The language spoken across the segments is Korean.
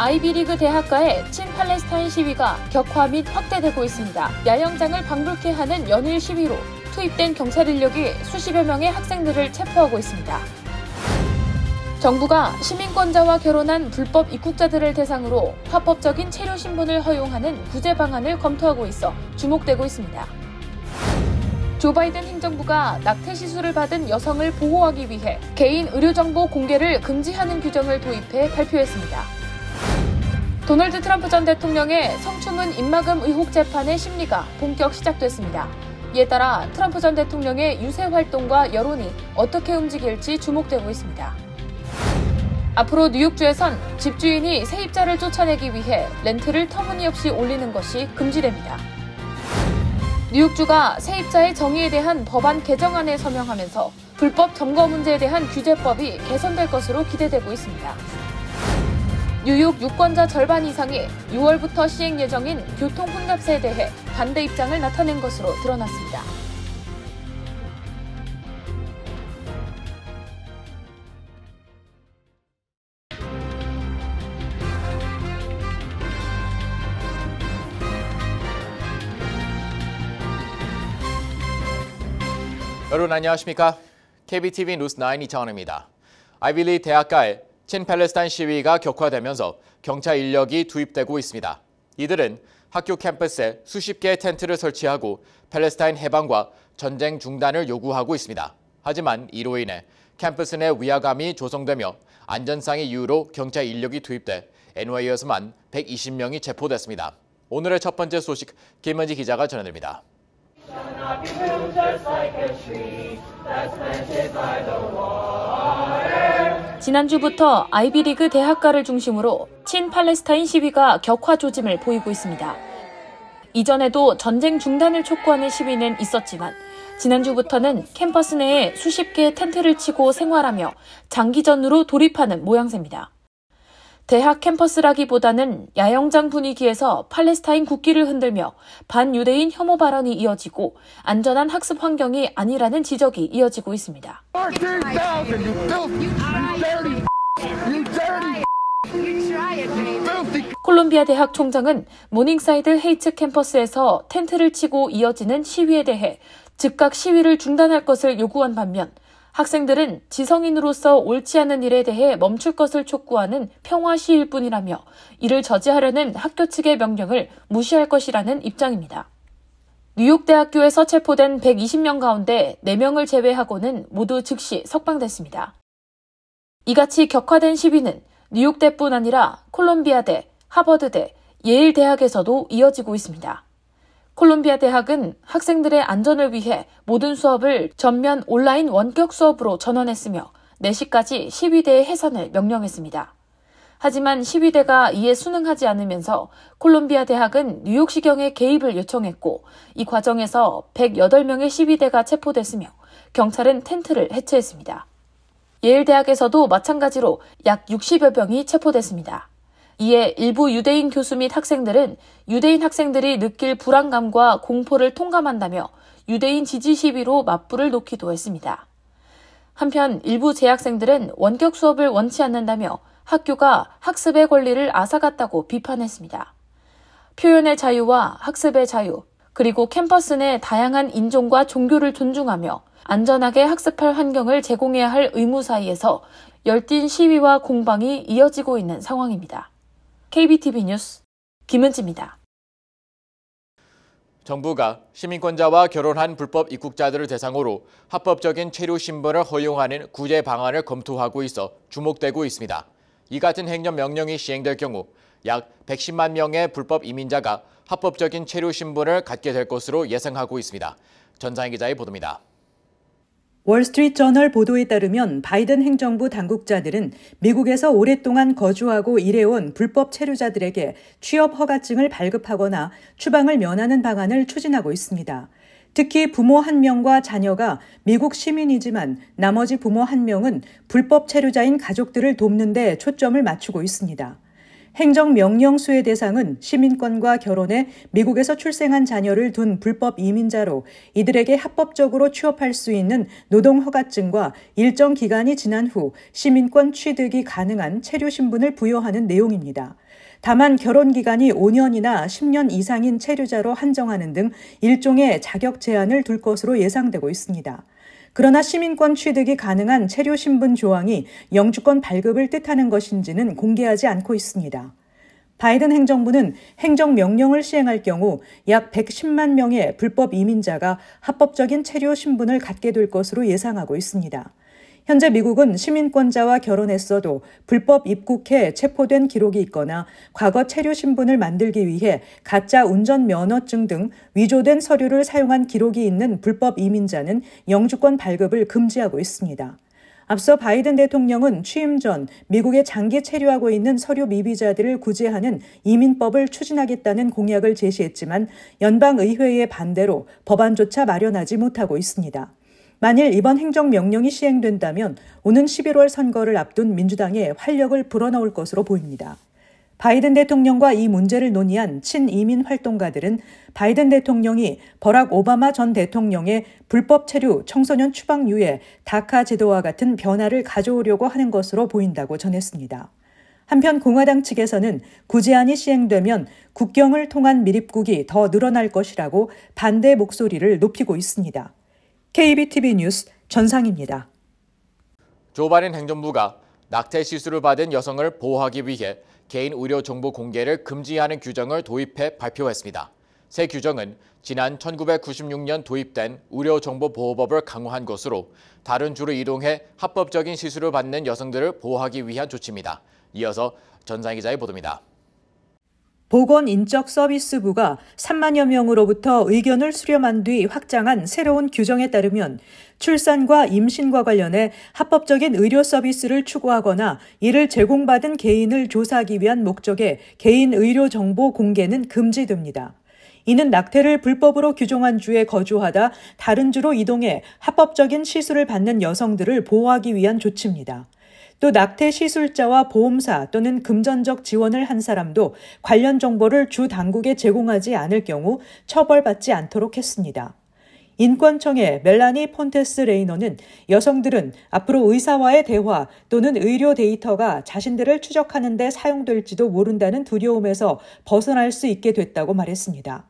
아이비리그 대학가의 친팔레스타인 시위가 격화 및 확대되고 있습니다. 야영장을 방불케 하는 연일 시위로 투입된 경찰 인력이 수십여 명의 학생들을 체포하고 있습니다. 정부가 시민권자와 결혼한 불법 입국자들을 대상으로 합법적인 체류 신분을 허용하는 구제 방안을 검토하고 있어 주목되고 있습니다. 조 바이든 행정부가 낙태 시술을 받은 여성을 보호하기 위해 개인 의료정보 공개를 금지하는 규정을 도입해 발표했습니다. 도널드 트럼프 전 대통령의 성추문 입막음 의혹 재판의 심리가 본격 시작됐습니다. 이에 따라 트럼프 전 대통령의 유세 활동과 여론이 어떻게 움직일지 주목되고 있습니다. 앞으로 뉴욕주에선 집주인이 세입자를 쫓아내기 위해 렌트를 터무니없이 올리는 것이 금지됩니다. 뉴욕주가 세입자의 정의에 대한 법안 개정안에 서명하면서 불법 점거 문제에 대한 규제법이 개선될 것으로 기대되고 있습니다. 뉴욕 유권자 절반 이상이 6월부터 시행 예정인 교통혼납세에 대해 반대 입장을 나타낸 것으로 드러났습니다. 여러분 안녕하십니까? KBTV 뉴스 9 이창원입니다. 아이비리그 대학가에 친팔레스타인 시위가 격화되면서 경찰 인력이 투입되고 있습니다. 이들은 학교 캠퍼스에 수십 개의 텐트를 설치하고 팔레스타인 해방과 전쟁 중단을 요구하고 있습니다. 하지만 이로 인해 캠퍼스 내 위화감이 조성되며 안전상의 이유로 경찰 인력이 투입돼 NY에서만 120명이 체포됐습니다. 오늘의 첫 번째 소식 김은지 기자가 전해드립니다. 지난주부터 아이비리그 대학가를 중심으로 친팔레스타인 시위가 격화 조짐을 보이고 있습니다. 이전에도 전쟁 중단을 촉구하는 시위는 있었지만 지난주부터는 캠퍼스 내에 수십 개의 텐트를 치고 생활하며 장기전으로 돌입하는 모양새입니다. 대학 캠퍼스라기보다는 야영장 분위기에서 팔레스타인 국기를 흔들며 반유대인 혐오 발언이 이어지고 안전한 학습 환경이 아니라는 지적이 이어지고 있습니다. 콜롬비아 대학 총장은 모닝사이드 헤이츠 캠퍼스에서 텐트를 치고 이어지는 시위에 대해 즉각 시위를 중단할 것을 요구한 반면 학생들은 지성인으로서 옳지 않은 일에 대해 멈출 것을 촉구하는 평화 시위일 뿐이라며 이를 저지하려는 학교 측의 명령을 무시할 것이라는 입장입니다. 뉴욕대학교에서 체포된 120명 가운데 4명을 제외하고는 모두 즉시 석방됐습니다. 이같이 격화된 시위는 뉴욕대뿐 아니라 콜롬비아대, 하버드대, 예일대학에서도 이어지고 있습니다. 콜롬비아 대학은 학생들의 안전을 위해 모든 수업을 전면 온라인 원격 수업으로 전환했으며 4시까지 시위대의 해산을 명령했습니다. 하지만 시위대가 이에 순응하지 않으면서 콜롬비아 대학은 뉴욕시경의 개입을 요청했고 이 과정에서 108명의 시위대가 체포됐으며 경찰은 텐트를 해체했습니다. 예일대학에서도 마찬가지로 약 60여 명이 체포됐습니다. 이에 일부 유대인 교수 및 학생들은 유대인 학생들이 느낄 불안감과 공포를 통감한다며 유대인 지지 시위로 맞불을 놓기도 했습니다. 한편 일부 재학생들은 원격 수업을 원치 않는다며 학교가 학습의 권리를 앗아갔다고 비판했습니다. 표현의 자유와 학습의 자유, 그리고 캠퍼스 내 다양한 인종과 종교를 존중하며 안전하게 학습할 환경을 제공해야 할 의무 사이에서 열띤 시위와 공방이 이어지고 있는 상황입니다. KBTV 뉴스 김은지입니다. 정부가 시민권자와 결혼한 불법 입국자들을 대상으로 합법적인 체류 신분을 허용하는 구제 방안을 검토하고 있어 주목되고 있습니다. 이 같은 행정 명령이 시행될 경우 약 110만 명의 불법 이민자가 합법적인 체류 신분을 갖게 될 것으로 예상하고 있습니다. 전상희 기자의 보도입니다. 월스트리트저널 보도에 따르면 바이든 행정부 당국자들은 미국에서 오랫동안 거주하고 일해온 불법 체류자들에게 취업 허가증을 발급하거나 추방을 면하는 방안을 추진하고 있습니다. 특히 부모 1명과 자녀가 미국 시민이지만 나머지 부모 1명은 불법 체류자인 가족들을 돕는 데 초점을 맞추고 있습니다. 행정명령 수혜 대상은 시민권과 결혼해 미국에서 출생한 자녀를 둔 불법 이민자로 이들에게 합법적으로 취업할 수 있는 노동허가증과 일정 기간이 지난 후 시민권 취득이 가능한 체류 신분을 부여하는 내용입니다. 다만 결혼 기간이 5년이나 10년 이상인 체류자로 한정하는 등 일종의 자격 제한을 둘 것으로 예상되고 있습니다. 그러나 시민권 취득이 가능한 체류 신분 조항이 영주권 발급을 뜻하는 것인지는 공개하지 않고 있습니다. 바이든 행정부는 행정명령을 시행할 경우 약 110만 명의 불법 이민자가 합법적인 체류 신분을 갖게 될 것으로 예상하고 있습니다. 현재 미국은 시민권자와 결혼했어도 불법 입국해 체포된 기록이 있거나 과거 체류 신분을 만들기 위해 가짜 운전 면허증 등 위조된 서류를 사용한 기록이 있는 불법 이민자는 영주권 발급을 금지하고 있습니다. 앞서 바이든 대통령은 취임 전 미국에 장기 체류하고 있는 서류 미비자들을 구제하는 이민법을 추진하겠다는 공약을 제시했지만 연방의회의 반대로 법안조차 마련하지 못하고 있습니다. 만일 이번 행정명령이 시행된다면 오는 11월 선거를 앞둔 민주당에 활력을 불어넣을 것으로 보입니다. 바이든 대통령과 이 문제를 논의한 친이민 활동가들은 바이든 대통령이 버락 오바마 전 대통령의 불법 체류 청소년 추방유예 다카 제도와 같은 변화를 가져오려고 하는 것으로 보인다고 전했습니다. 한편 공화당 측에서는 구제안이 시행되면 국경을 통한 밀입국이 더 늘어날 것이라고 반대 목소리를 높이고 있습니다. KBTV 뉴스 전상입니다. 조 바이든 행정부가 낙태 시술을 받은 여성을 보호하기 위해 개인 의료 정보 공개를 금지하는 규정을 도입해 발표했습니다. 새 규정은 지난 1996년 도입된 의료정보보호법을 강화한 것으로 다른 주로 이동해 합법적인 시술을 받는 여성들을 보호하기 위한 조치입니다. 이어서 전상희 기자의 보도입니다. 보건인적서비스부가 3만여 명으로부터 의견을 수렴한 뒤 확장한 새로운 규정에 따르면 출산과 임신과 관련해 합법적인 의료 서비스를 추구하거나 이를 제공받은 개인을 조사하기 위한 목적의 개인 의료 정보 공개는 금지됩니다. 이는 낙태를 불법으로 규정한 주에 거주하다 다른 주로 이동해 합법적인 시술을 받는 여성들을 보호하기 위한 조치입니다. 또 낙태 시술자와 보험사 또는 금전적 지원을 한 사람도 관련 정보를 주 당국에 제공하지 않을 경우 처벌받지 않도록 했습니다. 인권청의 멜라니 폰테스 레이너는 여성들은 앞으로 의사와의 대화 또는 의료 데이터가 자신들을 추적하는 데 사용될지도 모른다는 두려움에서 벗어날 수 있게 됐다고 말했습니다.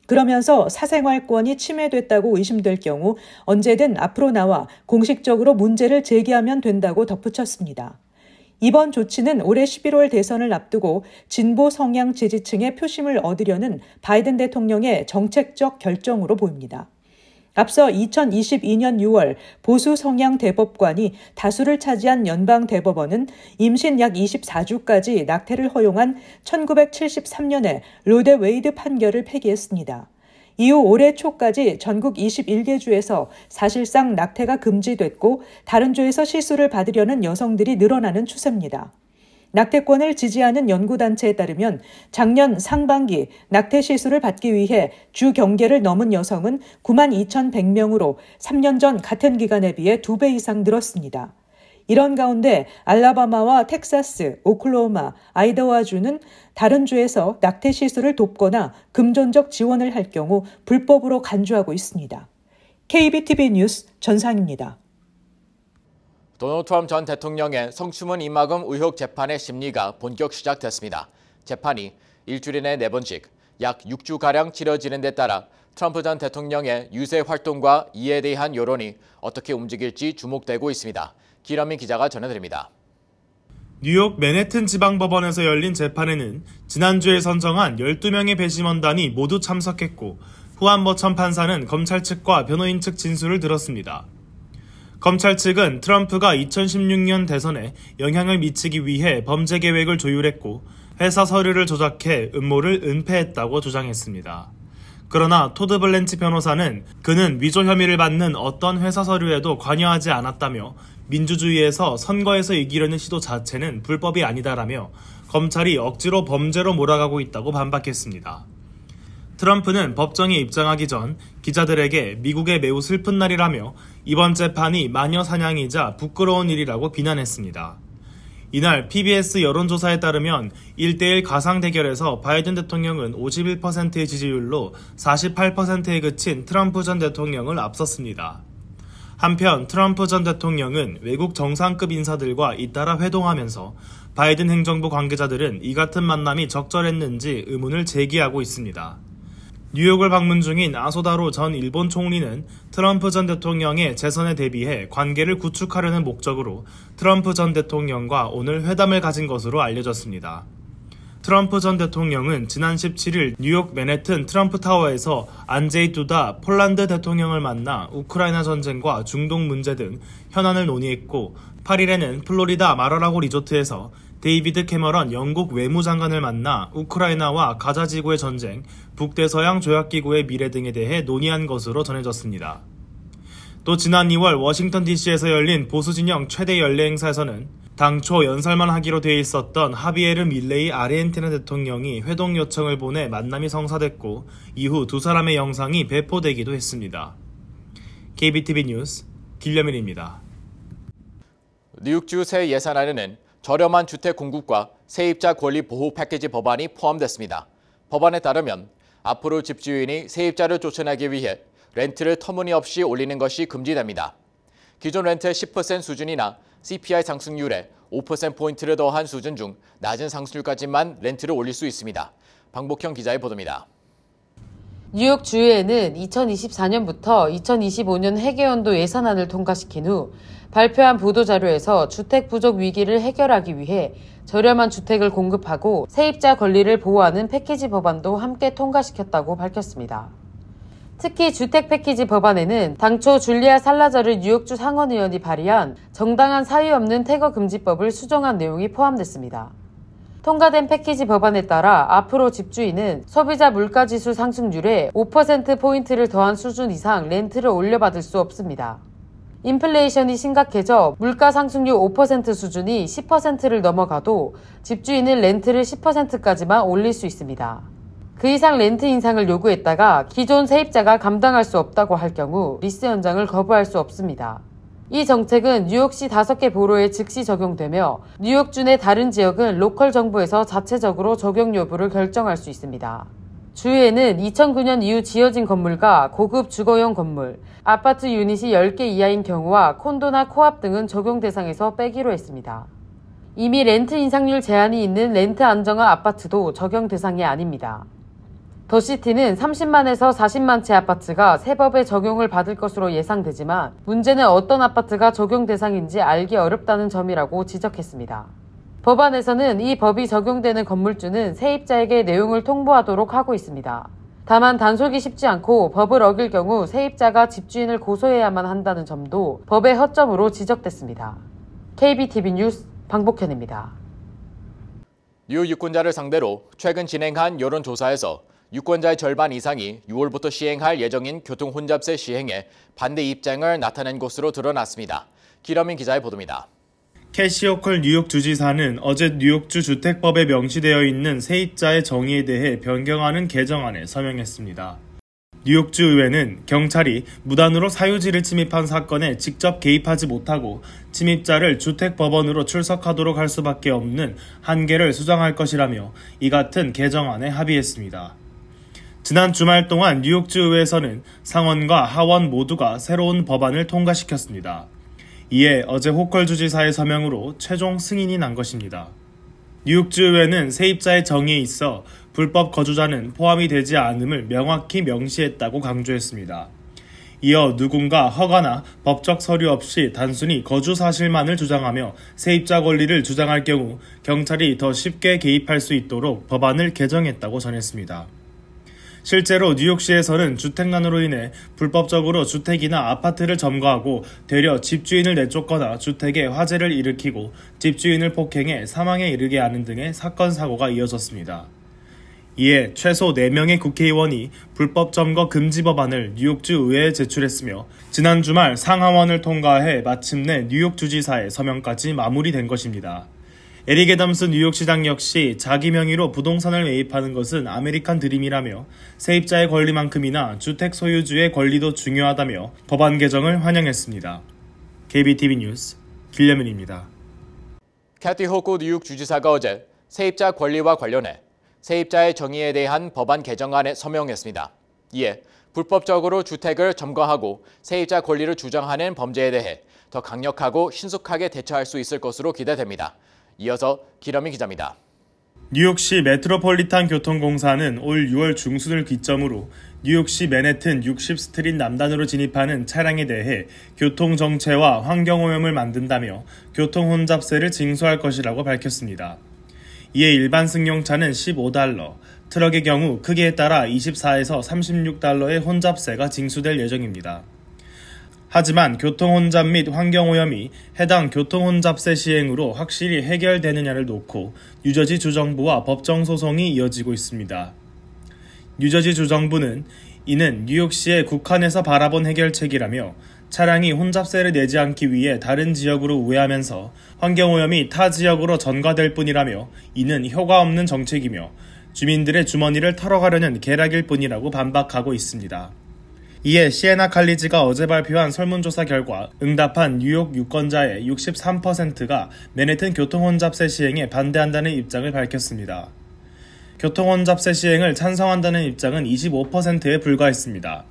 그러면서 사생활권이 침해됐다고 의심될 경우 언제든 앞으로 나와 공식적으로 문제를 제기하면 된다고 덧붙였습니다. 이번 조치는 올해 11월 대선을 앞두고 진보 성향 지지층의 표심을 얻으려는 바이든 대통령의 정책적 결정으로 보입니다. 앞서 2022년 6월 보수 성향 대법관이 다수를 차지한 연방대법원은 임신 약 24주까지 낙태를 허용한 1973년의 로데 웨이드 판결을 폐기했습니다. 이후 올해 초까지 전국 21개 주에서 사실상 낙태가 금지됐고 다른 주에서 시술을 받으려는 여성들이 늘어나는 추세입니다. 낙태권을 지지하는 연구단체에 따르면 작년 상반기 낙태 시술을 받기 위해 주 경계를 넘은 여성은 92,100명으로 3년 전 같은 기간에 비해 2배 이상 늘었습니다. 이런 가운데 알라바마와 텍사스, 오클라호마, 아이다호주는 다른 주에서 낙태 시술을 돕거나 금전적 지원을 할 경우 불법으로 간주하고 있습니다. KBTV 뉴스 전상입니다. 도널드 트럼프 전 대통령의 성추문 입막음 의혹 재판의 심리가 본격 시작됐습니다. 재판이 일주일 내 4번씩 약 6주가량 치러지는 데 따라 트럼프 전 대통령의 유세 활동과 이에 대한 여론이 어떻게 움직일지 주목되고 있습니다. 기러민 기자가 전해드립니다. 뉴욕 맨해튼 지방법원에서 열린 재판에는 지난주에 선정한 12명의 배심원단이 모두 참석했고 후안 버천 판사는 검찰 측과 변호인 측 진술을 들었습니다. 검찰 측은 트럼프가 2016년 대선에 영향을 미치기 위해 범죄 계획을 조율했고 회사 서류를 조작해 음모를 은폐했다고 주장했습니다. 그러나 토드 블렌치 변호사는 그는 위조 혐의를 받는 어떤 회사 서류에도 관여하지 않았다며 민주주의에서 선거에서 이기려는 시도 자체는 불법이 아니다라며 검찰이 억지로 범죄로 몰아가고 있다고 반박했습니다. 트럼프는 법정에 입장하기 전 기자들에게 미국의 매우 슬픈 날이라며 이번 재판이 마녀 사냥이자 부끄러운 일이라고 비난했습니다. 이날 PBS 여론조사에 따르면 1대1 가상 대결에서 바이든 대통령은 51%의 지지율로 48%에 그친 트럼프 전 대통령을 앞섰습니다. 한편 트럼프 전 대통령은 외국 정상급 인사들과 잇따라 회동하면서 바이든 행정부 관계자들은 이 같은 만남이 적절했는지 의문을 제기하고 있습니다. 뉴욕을 방문 중인 아소다로 전 일본 총리는 트럼프 전 대통령의 재선에 대비해 관계를 구축하려는 목적으로 트럼프 전 대통령과 오늘 회담을 가진 것으로 알려졌습니다. 트럼프 전 대통령은 지난 17일 뉴욕 맨해튼 트럼프 타워에서 안제이 두다 폴란드 대통령을 만나 우크라이나 전쟁과 중동 문제 등 현안을 논의했고 8일에는 플로리다 마라라고 리조트에서 데이비드 캐머런 영국 외무장관을 만나 우크라이나와 가자지구의 전쟁, 북대서양 조약기구의 미래 등에 대해 논의한 것으로 전해졌습니다. 또 지난 2월 워싱턴 DC에서 열린 보수진영 최대 연례 행사에서는 당초 연설만 하기로 돼 있었던 하비에르 밀레이 아르헨티나 대통령이 회동 요청을 보내 만남이 성사됐고 이후 두 사람의 영상이 배포되기도 했습니다. KBTV 뉴스 길려민입니다. 뉴욕주 새 예산안에는 저렴한 주택 공급과 세입자 권리 보호 패키지 법안이 포함됐습니다. 법안에 따르면 앞으로 집주인이 세입자를 쫓아내기 위해 렌트를 터무니없이 올리는 것이 금지됩니다. 기존 렌트의 10% 수준이나 CPI 상승률에 5%포인트를 더한 수준 중 낮은 상승률까지만 렌트를 올릴 수 있습니다. 방복형 기자의 보도입니다. 뉴욕 주의회는 2024년부터 2025년 회계연도 예산안을 통과시킨 후 발표한 보도자료에서 주택 부족 위기를 해결하기 위해 저렴한 주택을 공급하고 세입자 권리를 보호하는 패키지 법안도 함께 통과시켰다고 밝혔습니다. 특히 주택 패키지 법안에는 당초 줄리아 살라자르 뉴욕주 상원의원이 발의한 정당한 사유 없는 퇴거 금지법을 수정한 내용이 포함됐습니다. 통과된 패키지 법안에 따라 앞으로 집주인은 소비자 물가지수 상승률에 5%포인트를 더한 수준 이상 렌트를 올려받을 수 없습니다. 인플레이션이 심각해져 물가 상승률 5% 수준이 10%를 넘어가도 집주인은 렌트를 10%까지만 올릴 수 있습니다. 그 이상 렌트 인상을 요구했다가 기존 세입자가 감당할 수 없다고 할 경우 리스 연장을 거부할 수 없습니다. 이 정책은 뉴욕시 5개 보로에 즉시 적용되며 뉴욕주 내 다른 지역은 로컬 정부에서 자체적으로 적용 여부를 결정할 수 있습니다. 주의회는 2009년 이후 지어진 건물과 고급 주거용 건물, 아파트 유닛이 10개 이하인 경우와 콘도나 코앞 등은 적용 대상에서 빼기로 했습니다. 이미 렌트 인상률 제한이 있는 렌트 안정화 아파트도 적용 대상이 아닙니다. 더시티는 30만에서 40만 채 아파트가 새 법의 적용을 받을 것으로 예상되지만 문제는 어떤 아파트가 적용 대상인지 알기 어렵다는 점이라고 지적했습니다. 법안에서는 이 법이 적용되는 건물주는 세입자에게 내용을 통보하도록 하고 있습니다. 다만 단속이 쉽지 않고 법을 어길 경우 세입자가 집주인을 고소해야만 한다는 점도 법의 허점으로 지적됐습니다. KBTV 뉴스 방복현입니다. 뉴욕 유권자를 상대로 최근 진행한 여론조사에서 유권자의 절반 이상이 6월부터 시행할 예정인 교통혼잡세 시행에 반대 입장을 나타낸 것으로 드러났습니다. 기러민 기자의 보도입니다. 캐시 호컬 뉴욕 주지사는 어제 뉴욕주 주택법에 명시되어 있는 세입자의 정의에 대해 변경하는 개정안에 서명했습니다. 뉴욕주 의회는 경찰이 무단으로 사유지를 침입한 사건에 직접 개입하지 못하고 침입자를 주택법원으로 출석하도록 할 수밖에 없는 한계를 수정할 것이라며 이 같은 개정안에 합의했습니다. 지난 주말 동안 뉴욕주 의회에서는 상원과 하원 모두가 새로운 법안을 통과시켰습니다. 이에 어제 호컬 주지사의 서명으로 최종 승인이 난 것입니다. 뉴욕주 의회는 세입자의 정의에 있어 불법 거주자는 포함이 되지 않음을 명확히 명시했다고 강조했습니다. 이어 누군가 허가나 법적 서류 없이 단순히 거주 사실만을 주장하며 세입자 권리를 주장할 경우 경찰이 더 쉽게 개입할 수 있도록 법안을 개정했다고 전했습니다. 실제로 뉴욕시에서는 주택난으로 인해 불법적으로 주택이나 아파트를 점거하고 되려 집주인을 내쫓거나 주택에 화재를 일으키고 집주인을 폭행해 사망에 이르게 하는 등의 사건 사고가 이어졌습니다. 이에 최소 4명의 국회의원이 불법 점거 금지 법안을 뉴욕주 의회에 제출했으며 지난 주말 상하원을 통과해 마침내 뉴욕주지사의 서명까지 마무리된 것입니다. 에릭 애덤스 뉴욕시장 역시 자기 명의로 부동산을 매입하는 것은 아메리칸 드림이라며 세입자의 권리만큼이나 주택 소유주의 권리도 중요하다며 법안 개정을 환영했습니다. KBTV 뉴스 길려민입니다. 캐티 호쿠 뉴욕 주지사가 어제 세입자 권리와 관련해 세입자의 정의에 대한 법안 개정안에 서명했습니다. 이에 불법적으로 주택을 점거하고 세입자 권리를 주장하는 범죄에 대해 더 강력하고 신속하게 대처할 수 있을 것으로 기대됩니다. 이어서 기러미 기자입니다. 뉴욕시 메트로폴리탄 교통공사는 올 6월 중순을 기점으로 뉴욕시 맨해튼 60스트릿 남단으로 진입하는 차량에 대해 교통정체와 환경오염을 만든다며 교통혼잡세를 징수할 것이라고 밝혔습니다. 이에 일반 승용차는 $15, 트럭의 경우 크기에 따라 $24에서 $36의 혼잡세가 징수될 예정입니다. 하지만 교통혼잡 및 환경오염이 해당 교통혼잡세 시행으로 확실히 해결되느냐를 놓고 뉴저지 주정부와 법정 소송이 이어지고 있습니다. 뉴저지 주정부는 이는 뉴욕시의 국한에서 바라본 해결책이라며 차량이 혼잡세를 내지 않기 위해 다른 지역으로 우회하면서 환경오염이 타 지역으로 전가될 뿐이라며 이는 효과 없는 정책이며 주민들의 주머니를 털어가려는 계략일 뿐이라고 반박하고 있습니다. 이에 시에나 칼리지가 어제 발표한 설문조사 결과 응답한 뉴욕 유권자의 63%가 맨해튼 교통혼잡세 시행에 반대한다는 입장을 밝혔습니다. 교통혼잡세 시행을 찬성한다는 입장은 25%에 불과했습니다.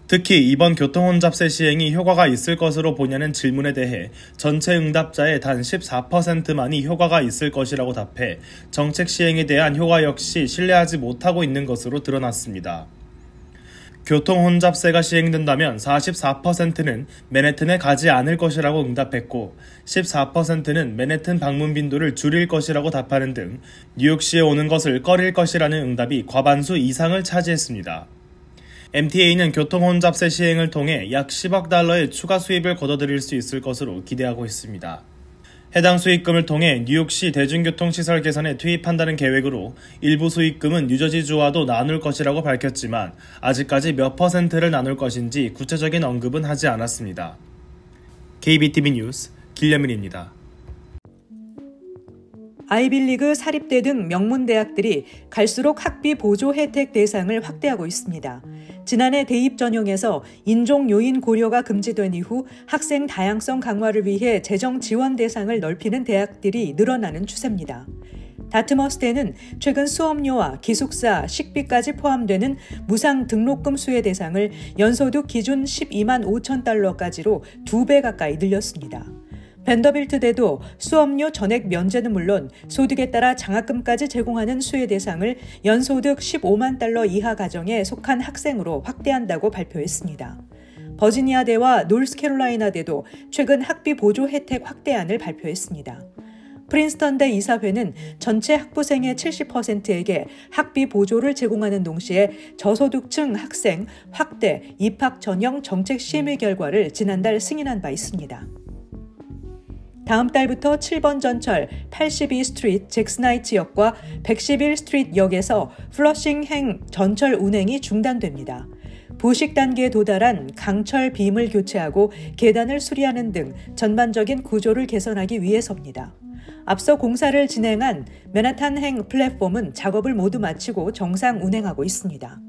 특히 이번 교통혼잡세 시행이 효과가 있을 것으로 보냐는 질문에 대해 전체 응답자의 단 14%만이 효과가 있을 것이라고 답해 정책 시행에 대한 효과 역시 신뢰하지 못하고 있는 것으로 드러났습니다. 교통혼잡세가 시행된다면 44%는 맨해튼에 가지 않을 것이라고 응답했고 14%는 맨해튼 방문 빈도를 줄일 것이라고 답하는 등 뉴욕시에 오는 것을 꺼릴 것이라는 응답이 과반수 이상을 차지했습니다. MTA는 교통혼잡세 시행을 통해 약 $10억 달러의 추가 수입을 거둬들일 수 있을 것으로 기대하고 있습니다. 해당 수익금을 통해 뉴욕시 대중교통시설 개선에 투입한다는 계획으로 일부 수익금은 뉴저지주와도 나눌 것이라고 밝혔지만 아직까지 몇 %를 나눌 것인지 구체적인 언급은 하지 않았습니다. KBTV 뉴스 길려민입니다. 아이빌리그, 사립대 등 명문대학들이 갈수록 학비 보조 혜택 대상을 확대하고 있습니다. 지난해 대입 전형에서 인종 요인 고려가 금지된 이후 학생 다양성 강화를 위해 재정 지원 대상을 넓히는 대학들이 늘어나는 추세입니다. 다트머스대는 최근 수업료와 기숙사, 식비까지 포함되는 무상 등록금 수혜 대상을 연소득 기준 $12만 5천 달러까지로 2배 가까이 늘렸습니다. 밴더빌트대도 수업료 전액 면제는 물론 소득에 따라 장학금까지 제공하는 수혜 대상을 연소득 $15만 달러 이하 가정에 속한 학생으로 확대한다고 발표했습니다. 버지니아대와 노스캐롤라이나대도 최근 학비 보조 혜택 확대안을 발표했습니다. 프린스턴대 이사회는 전체 학부생의 70%에게 학비 보조를 제공하는 동시에 저소득층 학생 확대 입학 전형 정책 심의 결과를 지난달 승인한 바 있습니다. 다음 달부터 7번 전철 82 스트리트 잭스나이츠 역과 111 스트리트 역에서 플러싱행 전철 운행이 중단됩니다. 부식 단계에 도달한 강철 빔을 교체하고 계단을 수리하는 등 전반적인 구조를 개선하기 위해서입니다. 앞서 공사를 진행한 맨하탄행 플랫폼은 작업을 모두 마치고 정상 운행하고 있습니다.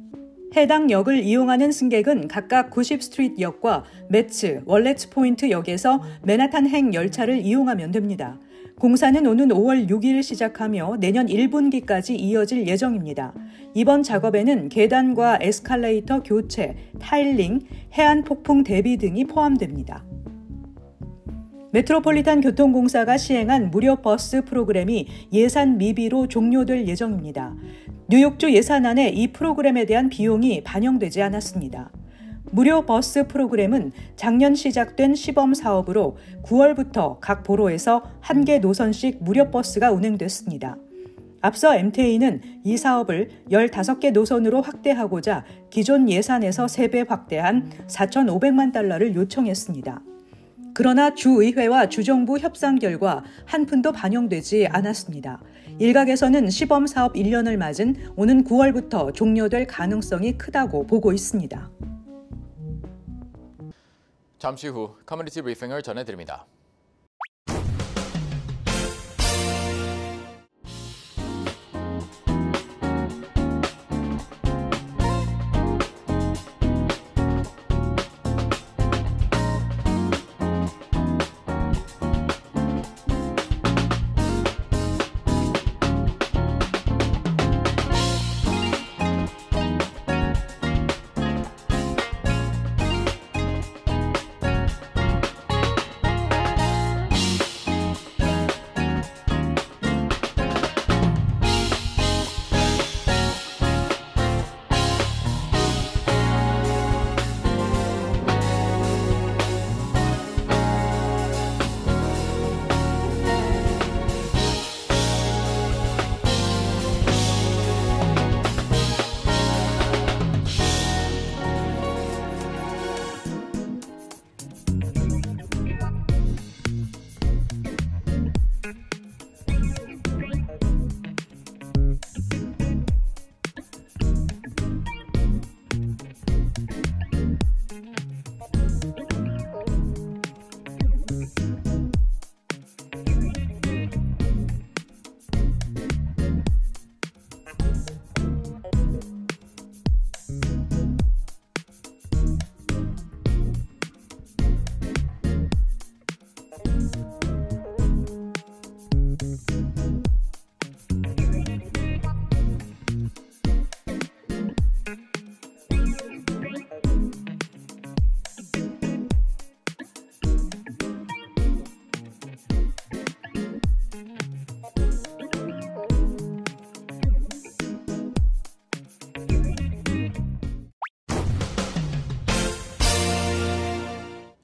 해당 역을 이용하는 승객은 각각 90 스트리트 역과 매츠, 월렛츠 포인트 역에서 맨하탄행 열차를 이용하면 됩니다. 공사는 오는 5월 6일 시작하며 내년 1분기까지 이어질 예정입니다. 이번 작업에는 계단과 에스컬레이터 교체, 타일링, 해안 폭풍 대비 등이 포함됩니다. 메트로폴리탄 교통공사가 시행한 무료 버스 프로그램이 예산 미비로 종료될 예정입니다. 뉴욕주 예산안에 이 프로그램에 대한 비용이 반영되지 않았습니다. 무료 버스 프로그램은 작년 시작된 시범 사업으로 9월부터 각 보로에서 1개 노선씩 무료 버스가 운행됐습니다. 앞서 MTA는 이 사업을 15개 노선으로 확대하고자 기존 예산에서 3배 확대한 $4,500만 달러를 요청했습니다. 그러나 주의회와 주정부 협상 결과 한 푼도 반영되지 않았습니다. 일각에서는 시범 사업 1년을 맞은 오는 9월부터 종료될 가능성이 크다고 보고 있습니다. 잠시 후 커뮤니티 브리핑을 전해드립니다.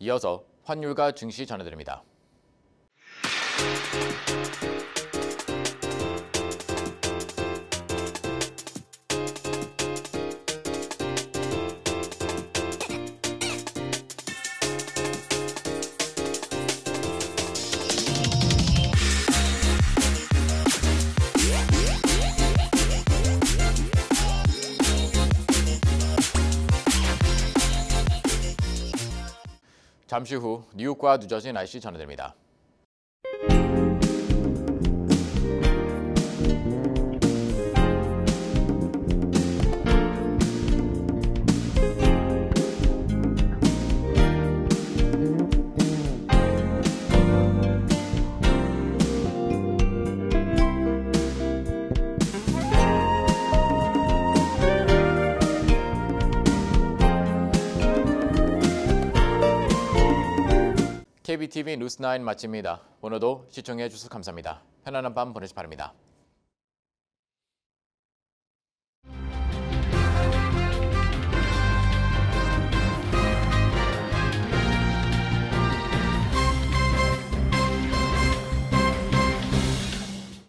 이어서 환율과 증시 전해드립니다. 잠시 후 뉴욕과 뉴저지 날씨 전해드립니다. KBTV 뉴스9 마칩니다. 오늘도 시청해 주셔서 감사합니다. 편안한 밤 보내시 바랍니다.